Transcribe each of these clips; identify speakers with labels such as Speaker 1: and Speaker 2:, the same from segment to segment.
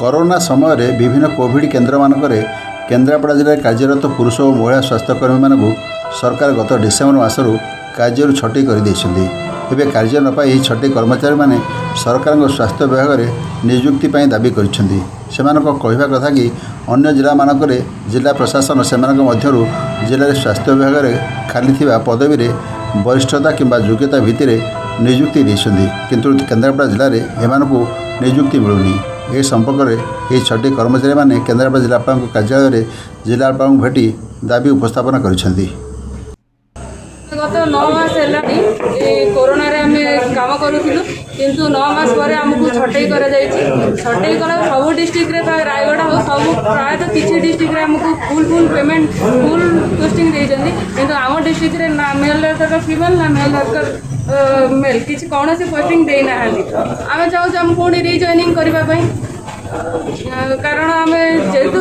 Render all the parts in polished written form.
Speaker 1: Corona समय विभिन्न Covid केन्द्र मानक केन्द्रापड़ा जिले में कार्यरत पुरुष और महिला स्वास्थ्यकर्मी मानू सरकार गत डिसेम्बर मासरू कार्य छटई कर कार्य न पाई छटई कर्मचारी माने सरकार स्वास्थ्य विभाग में नियुक्ति दाबी कर कहवा कथा कि अन्य जिला मानक जिला प्रशासन से जिले में स्वास्थ्य विभाग में खाली थिबा पदवी में वरिष्ठता किंबा योग्यता भित्ति नियुक्ति देते किंतु केन्द्रापड़ा जिले में एमानकु नियुक्ति मिलूनी। ए संपर्क में ये छटई कर्मचारी माने केन्द्रापड़ा जिलापाल कार्यालय में जिलापाल भेटी दाबी उपस्थापन कर
Speaker 2: गत 9 मास है कोरोना आम कम करूँ किंतु 9 मास पर आमको छटई कर छटई कर सब डिस्ट्रिक्ट रे रायगढ़ हो सब प्रायतः किसी डिस्ट्रिक्ट रे आमको फुल पेमेंट फुल पोस्टिंग देइछन्ती किंतु आम डिस्ट्रिक्ट रे ना मेल वर्कर फीमेल ना मेल वर्कर मेल किसी कौन सी पोस्टिंग दे ना आम चाहूँ आम पुणी रिजॉइनिंग करने कारण आम जेहेतु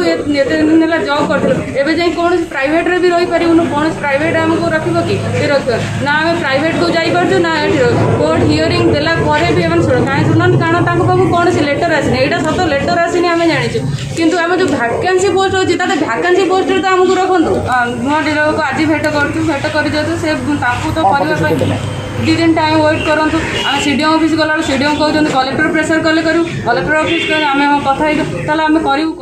Speaker 2: दिन जॉब करूँ एवं कौन प्राइवेट रे भी रही पारूँ कौन प्राइवेट आमको रख कि रख ना आम प्राइवेट को जापर ना कोर्ट हियरिंग देला भी एम शुण कहीं शुणन कारण पाखु कौन लेटर आसनी यहाँ सत लेटर आसनी आम जाचु कितु आम जो भैकेंसी पोस्ट होती भैकेंसी पोस्ट तो आमको रखु नुआ डीलर को आज भेट भेट कर से तो करने 2 दिन टाइम वेट करूँ आम सीडीएम ऑफिस गला सीडीएम कहते कलेक्टर प्रेसर कले करूँ कलेक्टर ऑफिस आम कथा आम करूँ।